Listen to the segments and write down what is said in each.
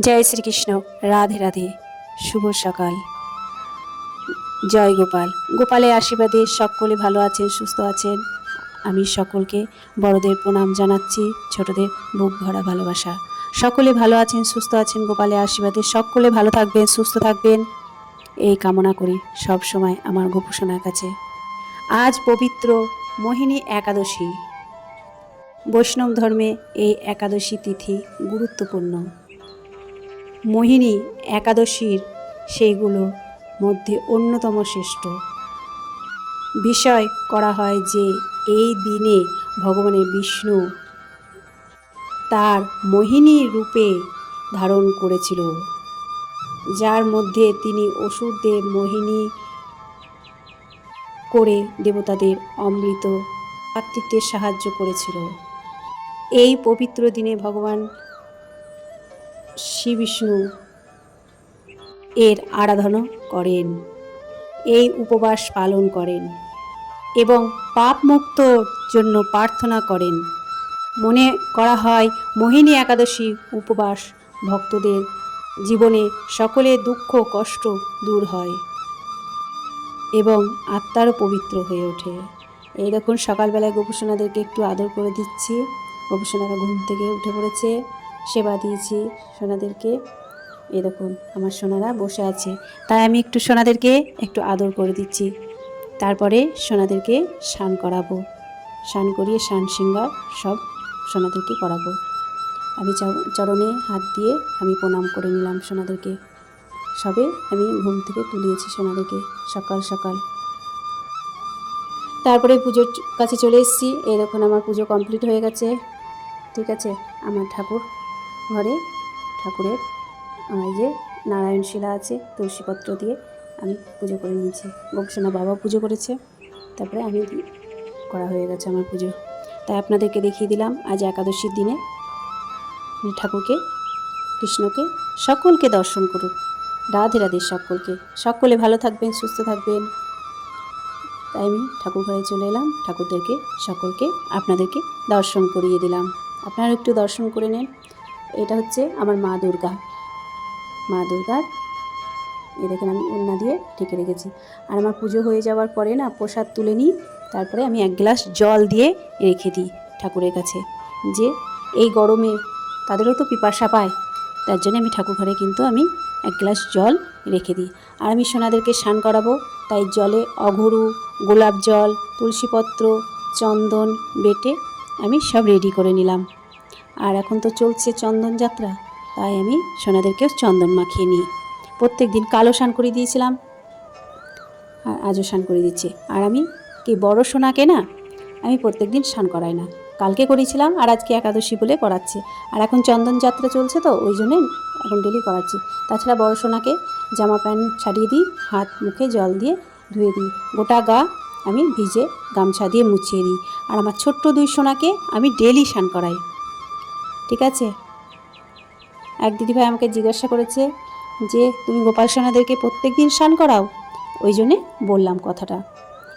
জয় শ্রীকৃষ্ণ। রাধে রাধে। শুভ সকাল। জয় গোপাল। গোপালের আশীর্বাদে সকলে ভালো আছেন, সুস্থ আছেন। আমি সকলকে বড়দের প্রণাম জানাচ্ছি, ছোটদের বুক ভরা ভালোবাসা। সকলে ভালো আছেন, সুস্থ আছেন, গোপালের আশীর্বাদে সকলে ভালো থাকবেন, সুস্থ থাকবেন এই কামনা করি সব সময় আমার গোপুসোনার কাছে। আজ পবিত্র মোহিনী একাদশী। বৈষ্ণব ধর্মে এই একাদশী তিথি গুরুত্বপূর্ণ। মোহিনী একাদশীর সেইগুলো মধ্যে অন্যতম শ্রেষ্ঠ। বিষয় করা হয় যে এই দিনে ভগবানের বিষ্ণু তার মোহিনী রূপে ধারণ করেছিল, যার মধ্যে তিনি অসুরদের মোহিনী করে দেবতাদের অমৃত প্রাপ্তিতে সাহায্য করেছিল। এই পবিত্র দিনে ভগবান শ্রী বিষ্ণু এর আরাধনা করেন, এই উপবাস পালন করেন এবং পাপ মুক্তর জন্য প্রার্থনা করেন। মনে করা হয় মোহিনী একাদশী উপবাস ভক্তদের জীবনে সকলের দুঃখ কষ্ট দূর হয় এবং আত্মারও পবিত্র হয়ে ওঠে। এই দেখুন সকালবেলায় গোপুসোনাদেরকে একটু আদর করে দিচ্ছি। গোপুসোনারা ঘুম থেকে উঠে পড়েছে, সেবা দিয়েছি সোনাদেরকে। এই দেখুন আমার সোনারা বসে আছে, তাই আমি একটু সোনাদেরকে একটু আদর করে দিচ্ছি। তারপরে সোনাদেরকে স্নান করাবো, স্নান করিয়ে স্নান শৃঙ্গার সব সোনাদেরকে করাবো। আমি চরণে হাত দিয়ে আমি প্রণাম করে নিলাম সোনাদেরকে। সবে আমি ঘুম থেকে তুলিয়েছি সোনাদেরকে সকাল সকাল। তারপরে পুজোর কাছে চলে এসেছি। এই দেখুন আমার পুজো কমপ্লিট হয়ে গেছে। ঠিক আছে, আমার ঠাকুর ঘরে ঠাকুরের এই যে নারায়ণ শিলা আছে, তুলসীপত্র দিয়ে আমি পুজো করে নিয়েছি। গোপসোনা বাবা পুজো করেছে, তারপরে আমি করা হয়ে গেছে আমার পুজো। তাই আপনাদেরকে দেখিয়ে দিলাম আজ একাদশীর দিনে ঠাকুরকে, কৃষ্ণকে সকলকে দর্শন করুন। রাধে রাধে সকলকে। সকলে ভালো থাকবেন, সুস্থ থাকবেন। তাই আমি ঠাকুর ঘরে চলে এলাম, ঠাকুরদেরকে সকলকে আপনাদেরকে দর্শন করিয়ে দিলাম। আপনারা একটু দর্শন করে নেন। এটা হচ্ছে আমার মা দুর্গা। মা দুর্গার এই দেখেন আমি ওড়না দিয়ে ঢেকে রেখেছি। আর আমার পুজো হয়ে যাওয়ার পরে না প্রসাদ তুলে নিই, তারপরে আমি এক গ্লাস জল দিয়ে রেখে দিই ঠাকুরের কাছে, যে এই গরমে তাদেরও তো পিপাসা পায়, তার জন্য আমি ঠাকুর ঘরে কিন্তু আমি এক গ্লাস জল রেখে দিই। আর আমি সোনাদেরকে স্নান করাবো, তাই জলে অঘরু, গোলাপ জল, তুলসীপত্র, চন্দন বেটে আমি সব রেডি করে নিলাম। আর এখন তো চলছে চন্দন যাত্রা, তাই আমি সোনাদেরকেও চন্দন মাখিয়ে নিই। প্রত্যেক দিন কালো স্নান করে দিয়েছিলাম, আর আজও স্নান করে দিচ্ছি। আর আমি কি বড় সোনাকে না আমি প্রত্যেক দিন স্নান করাই না, কালকে করেছিলাম আর আজকে একাদশী বলে করাচ্ছি। আর এখন চন্দন যাত্রা চলছে তো ওই জন্যে এখন ডেলি করাচ্ছি। তাছাড়া বড় সোনাকে জামা প্যান্ট ছাড়িয়ে দিই, হাত মুখে জল দিয়ে ধুয়ে দিই, গোটা গা আমি ভিজে গামছা দিয়ে মুছিয়ে দিই। আর আমার ছোট্ট দুই সোনাকে আমি ডেলি স্নান করাই। ঠিক আছে। এক দিদিভাই আমাকে জিজ্ঞাসা করেছে যে তুমি গোপাল সোনাদেরকে প্রত্যেক দিন স্নান করাও, ওই জন্যে বললাম কথাটা,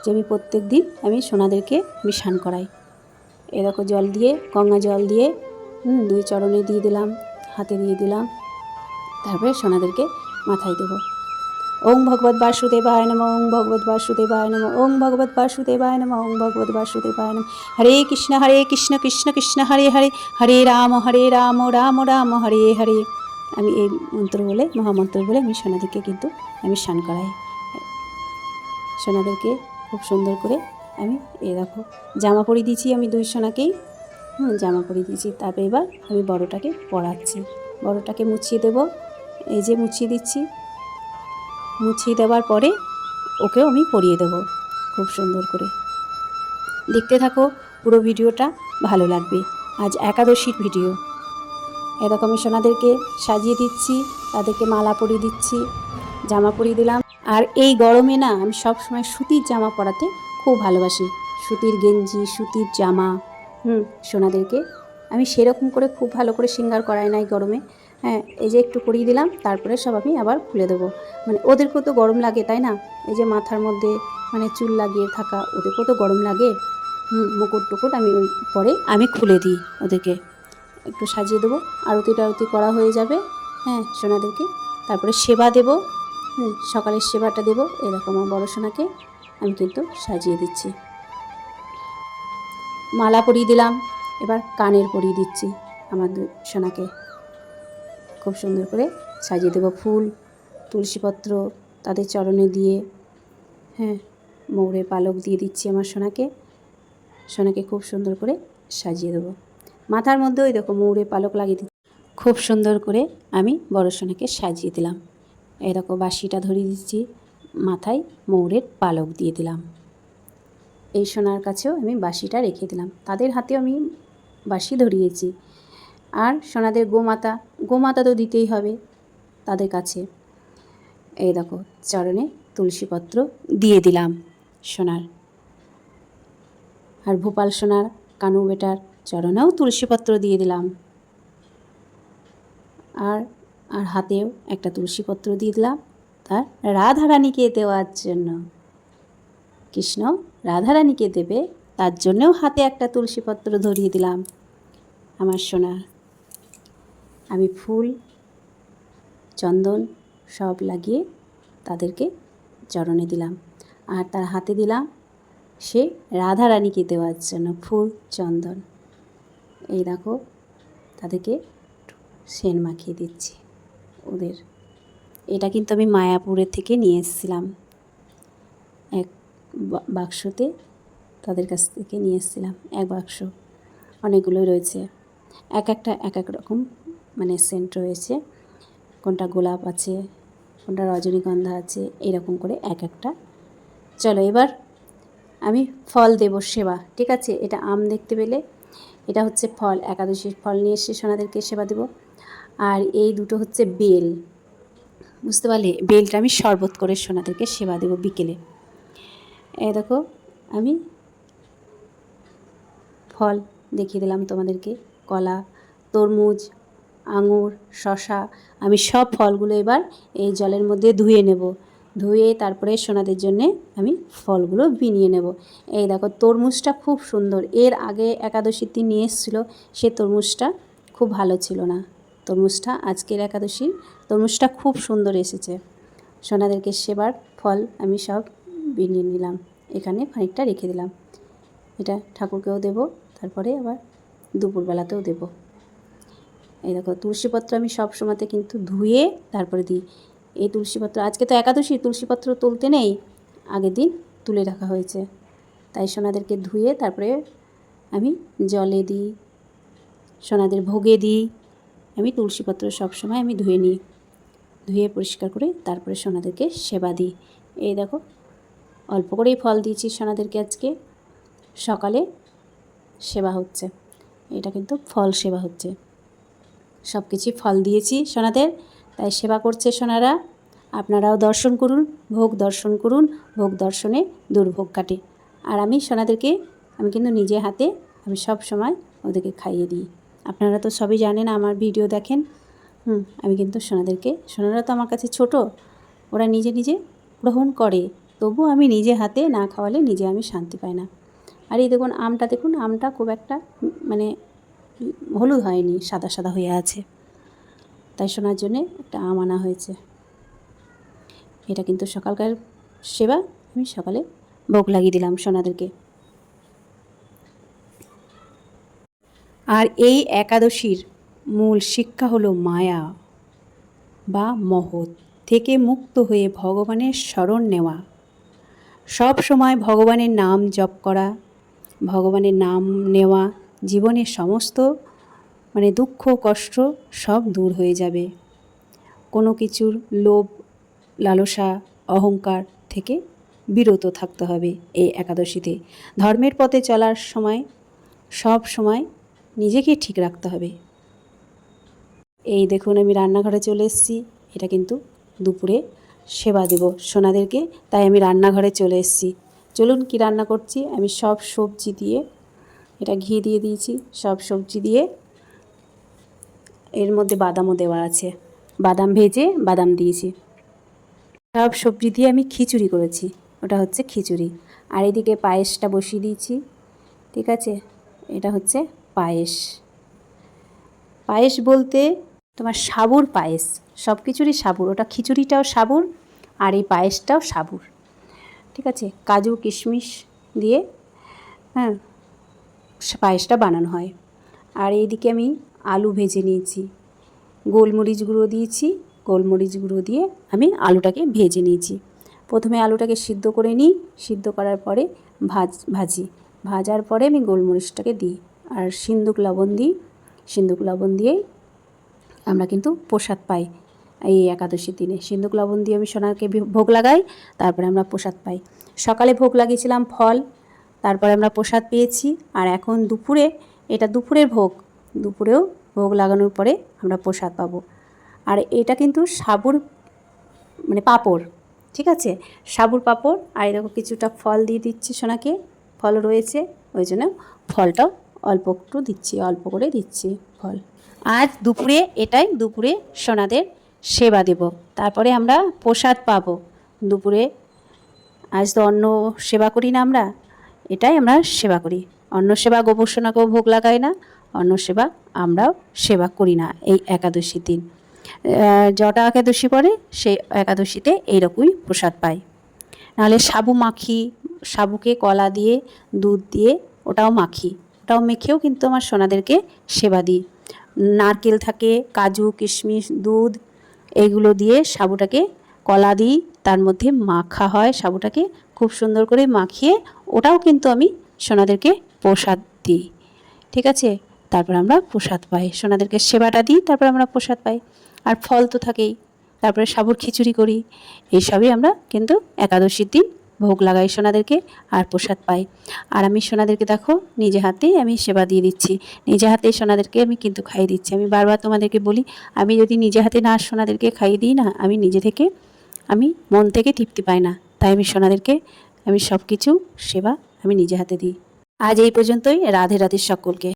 যে আমি প্রত্যেক দিন আমি সোনাদেরকে আমি স্নান করাই। এরকম জল দিয়ে, গঙ্গা জল দিয়ে দুই চরণে দিয়ে দিলাম, হাতে দিয়ে দিলাম, তারপরে সোনাদেরকে মাথায় দেবো। ওং ভগবত বাসুদেবায় নমঃ, ওং ভগবত বাসুদেবায় নমঃ, ওং ভগবত বাসুদেবায় নমঃ, ওং ভগবত বাসুদেবায় নমঃ। হরে কৃষ্ণ কৃষ্ণ কৃষ্ণ হরে হরে, হরে রাম রাম রাম হরে হরে। আমি এই মন্ত্র বলে, মহামন্ত্র বলে আমি সোনাদেরকে কিন্তু আমি স্নান করাই। সোনাদেরকে খুব সুন্দর করে আমি এই দেখো জামা পরিয়ে দিয়েছি, আমি দুই সোনাকেই জামা পরিয়ে দিয়েছি। তারপরে এবার আমি বড়টাকে পরাচ্ছি, বড়টাকে মুছিয়ে দেব। এই যে মুছিয়ে দিচ্ছি, মুছিয়ে দেওয়ার পরে ওকেও আমি পরিয়ে দেব খুব সুন্দর করে। দেখতে থাকো, পুরো ভিডিওটা ভালো লাগবে। আজ একাদশীর ভিডিও। এরকম আমি সোনাদেরকে সাজিয়ে দিচ্ছি, তাদেরকে মালা পরিয়ে দিচ্ছি, জামা পরিয়ে দিলাম। আর এই গরমে না আমি সব সময় সুতির জামা পরাতে খুব ভালোবাসি, সুতির গেঞ্জি, সুতির জামা। সোনাদেরকে আমি সেরকম করে খুব ভালো করে শৃঙ্গার করাই না এই গরমে। হ্যাঁ, এই যে একটু পরিয়ে দিলাম, তারপরে সব আমি আবার খুলে দেবো। মানে ওদেরকেও তো গরম লাগে, তাই না? এই যে মাথার মধ্যে মানে চুল লাগিয়ে থাকা, ওদেরকেও তো গরম লাগে। মুকুট টুকুট আমি ওই পরে আমি খুলে দিই, ওদেরকে একটু সাজিয়ে দেবো। আরতি টারতি করা হয়ে যাবে, হ্যাঁ সোনাদেরকে। তারপরে সেবা দেব, সকালের সেবাটা দেব। এরকম আমার বড় সোনাকে আমি কিন্তু সাজিয়ে দিচ্ছি। মালা পরিয়ে দিলাম, এবার কানের পরিয়ে দিচ্ছি আমার সোনাকে। খুব সুন্দর করে সাজিয়ে দেবো, ফুল তুলসীপত্র তাদের চরণে দিয়ে, হ্যাঁ ময়ূরের পালক দিয়ে দিচ্ছি আমার সোনাকে। সোনাকে খুব সুন্দর করে সাজিয়ে দেবো। মাথার মধ্যেও ওই দেখো ময়ূরের পালক লাগিয়ে দিচ্ছি। খুব সুন্দর করে আমি বড় সোনাকে সাজিয়ে দিলাম। এরকম বাঁশিটা ধরিয়ে দিচ্ছি, মাথায় ময়ূরের পালক দিয়ে দিলাম। এই সোনার কাছেও আমি বাঁশিটা রেখে দিলাম, তাদের হাতেও আমি বাঁশি ধরিয়েছি। আর সোনাদের গোমাতা তো দিতেই হবে তাদের কাছে। এই দেখো চরণে তুলসীপত্র দিয়ে দিলাম সোনার। আর ভোপাল সোনার কানু বেটার চরণেও তুলসীপত্র দিয়ে দিলাম। আর আর হাতেও একটা তুলসীপত্র দিয়ে দিলাম তার রাধারানীকে দেওয়ার জন্য। কৃষ্ণ রাধারানীকে দেবে তার জন্যও হাতে একটা তুলসীপত্র ধরিয়ে দিলাম আমার সোনার। আমি ফুল চন্দন সব লাগিয়ে তাদেরকে চরণে দিলাম। আর তার হাতে দিলাম সে রাধারানীকে দেওয়ার জন্য ফুল চন্দন। এই দেখো তাদেরকে সেন মাখিয়ে দিচ্ছি ওদের। এটা কিন্তু আমি মায়াপুরের থেকে নিয়ে এসেছিলাম, এক বাক্সতে তাদের কাছ থেকে নিয়ে এসেছিলাম। এক বাক্স, অনেকগুলোই রয়েছে, এক এক রকম মানে সেন্ট রয়েছে। কোনটা গোলাপ আছে, কোনটা রজনীগন্ধা আছে, এরকম করে এক একটা। চলো এবার আমি ফল দেব সেবা, ঠিক আছে। এটা আম দেখতে পেলে, এটা হচ্ছে ফল, একাদশীর ফল নিয়ে এসে সোনাদেরকে সেবা দেব। আর এই দুটো হচ্ছে বেল, বুঝতে পারলে, বেলটা আমি শরবত করে সোনাদেরকে সেবা দেব বিকেলে। এই দেখো আমি ফল দেখিয়ে দিলাম তোমাদেরকে, কলা, তরমুজ, আঙুর, শশা। আমি সব ফলগুলো এবার এই জলের মধ্যে ধুয়ে নেব, ধুয়ে তারপরে সোনাদের জন্যে আমি ফলগুলো বিনিয়ে নেব। এই দেখো তরমুজটা খুব সুন্দর, এর আগে একাদশীর দিন নিয়ে এসেছিলো, সে তরমুজটা খুব ভালো ছিল না। তরমুজটা আজকের একাদশীর তরমুজটা খুব সুন্দর এসেছে। সোনাদেরকে সেবার ফল আমি সব বিনিয়ে নিলাম, এখানে খানিকটা রেখে দিলাম। এটা ঠাকুরকেও দেব, তারপরে আবার দুপুরবেলাতেও দেব। এই দেখো তুলসীপত্র আমি সব সময়তে কিন্তু ধুয়ে তারপরে দিই। এই তুলসীপত্র আজকে তো একাদশী, তুলসীপত্র তুলতে নেই, আগের দিন তুলে রাখা হয়েছে, তাই সোনাদেরকে ধুয়ে তারপরে আমি জলে দিই, সোনাদের ভোগে দিই। আমি তুলসীপত্র সব সময় আমি ধুয়ে নিই, ধুয়ে পরিষ্কার করে তারপরে সোনাদেরকে সেবা দিই। এই দেখো অল্প করেই ফল দিয়েছি সোনাদেরকে, আজকে সকালে সেবা হচ্ছে, এটা কিন্তু ফল সেবা হচ্ছে। সব কিছুই ফল দিয়েছি সোনাদের, তাই সেবা করছে সোনারা। আপনারাও দর্শন করুন, ভোগ দর্শন করুন, ভোগ দর্শনে দুর্ভোগ কাটে। আর আমি সোনাদেরকে আমি কিন্তু নিজে হাতে আমি সব সময় ওদেরকে খাইয়ে দিই। আপনারা তো সবই জানেন, আমার ভিডিও দেখেন। আমি কিন্তু সোনারা তো আমার কাছে ছোট, ওরা নিজে নিজে গ্রহণ করে, তবু আমি নিজে হাতে না খাওয়ালে নিজে আমি শান্তি পাই না। আর এই দেখুন আমটা, দেখুন আমটা খুব একটা মানে হলুদ হয়নি, সাদা সাদা হয়ে আছে, তাই সোনার জন্যে একটা আম আনা হয়েছে। এটা কিন্তু সকালকার সেবা, আমি সকালে ভোগ লাগিয়ে দিলাম সোনাদেরকে। আর এই একাদশীর মূল শিক্ষা হলো মায়া বা মহৎ থেকে মুক্ত হয়ে ভগবানের শরণ নেওয়া, সব সময় ভগবানের নাম জপ করা, ভগবানের নাম নেওয়া, জীবনের সমস্ত মানে দুঃখ কষ্ট সব দূর হয়ে যাবে। কোনো কিছুর লোভ লালসা অহংকার থেকে বিরত থাকতে হবে এই একাদশীতে। ধর্মের পথে চলার সময় সব সময় নিজেকে ঠিক রাখতে হবে। এই দেখুন আমি রান্নাঘরে চলে এসেছি, এটা কিন্তু দুপুরে সেবা দেব সোনাদেরকে, তাই আমি রান্নাঘরে চলে এসেছি। চলুন কি রান্না করছি। আমি সব সবজি দিয়ে, এটা ঘি দিয়ে দিয়েছি, সব সবজি দিয়ে, এর মধ্যে বাদামও দেওয়া আছে, বাদাম ভেজে বাদাম দিয়েছি। সব সবজি দিয়ে আমি খিচুড়ি করেছি, ওটা হচ্ছে খিচুড়ি। আর এদিকে পায়েসটা বসিয়ে দিয়েছি, ঠিক আছে। এটা হচ্ছে পায়েস। পায়েস বলতে তোমার সাবুর পায়েস, সব কিছুরই সাবুর, ওটা খিচুড়িটাও সাবুর আর এই পায়েসটাও সাবুর, ঠিক আছে। কাজু কিশমিশ দিয়ে হ্যাঁ পায়েসটা বানানো হয়। আর এইদিকে আমি আলু ভেজে নিয়েছি, গোলমরিচ গুঁড়ো দিয়েছি, গোলমরিচ গুঁড়ো দিয়ে আমি আলুটাকে ভেজে নিয়েছি। প্রথমে আলুটাকে সিদ্ধ করে নিই, সিদ্ধ করার পরে ভাজি, ভাজার পরে আমি গোলমরিচটাকে দিই আর সিন্দুক লবণ দিই। সিন্দুক লবণ দিয়েই আমরা কিন্তু প্রসাদ পাই এই একাদশীর দিনে। সিন্দুক লবণ দিয়ে আমি সোনাকে ভোগ লাগাই, তারপরে আমরা প্রসাদ পাই। সকালে ভোগ লাগিয়েছিলাম ফল, তারপরে আমরা প্রসাদ পেয়েছি। আর এখন দুপুরে, এটা দুপুরের ভোগ, দুপুরেও ভোগ লাগানোর পরে আমরা প্রসাদ পাবো। আর এটা কিন্তু সাবুর মানে পাঁপড়, ঠিক আছে, সাবুর পাঁপড়। আর এরকম কিছুটা ফল দিয়ে দিচ্ছি সোনাকে, ফল রয়েছে ওই জন্য ফলটাও অল্প একটু দিচ্ছি, অল্প করে দিচ্ছি ফল। আজ দুপুরে এটাই, দুপুরে সোনাদের সেবা দেব, তারপরে আমরা প্রসাদ পাবো দুপুরে। আজ তো অন্ন সেবা করি না আমরা, এটাই আমরা সেবা করি। অন্ন সেবা গোবর সোনাকেও ভোগ লাগাই না, অন্ন সেবা আমরাও সেবা করি না এই একাদশীর দিন। জটা একাদশী পরে সেই একাদশীতে এইরকমই প্রসাদ পাই। নাহলে সাবু মাখি, সাবুকে কলা দিয়ে দুধ দিয়ে ওটাও মাখি, ওটাও মেখেও কিন্তু আমার সোনাদেরকে সেবা দিই। নারকেল থাকে, কাজু কিশমিশ দুধ এইগুলো দিয়ে সাবুটাকে কলা দিই, তার মধ্যে মাখা হয় সাবুটাকে খুব সুন্দর করে মাখিয়ে, ওটাও কিন্তু আমি সোনাদেরকে প্রসাদ দিই, ঠিক আছে। তারপর আমরা প্রসাদ পাই, সোনাদেরকে সেবাটা দিই, তারপর আমরা প্রসাদ পাই। আর ফল তো থাকেই, তারপরে সাবুর খিচুড়ি করি, এইসবই আমরা কিন্তু একাদশীর দিন ভোগ লাগাই সোনাদেরকে আর প্রসাদ পাই। আর আমি সোনাদেরকে দেখো নিজে হাতেই আমি সেবা দিয়ে দিচ্ছি, নিজে হাতেই সোনাদেরকে আমি কিন্তু খাইয়ে দিচ্ছি। আমি বারবার তোমাদেরকে বলি, আমি যদি নিজে হাতে না সোনাদেরকে খাইয়ে দিই না, আমি নিজে থেকে আমি মন থেকে তৃপ্তি পাই না। তাই আমি সোনাদেরকে আমি সব কিছু সেবা আমি নিজে হাতে দিই। আজ এই পর্যন্তই। রাধে রাধে সকলকে।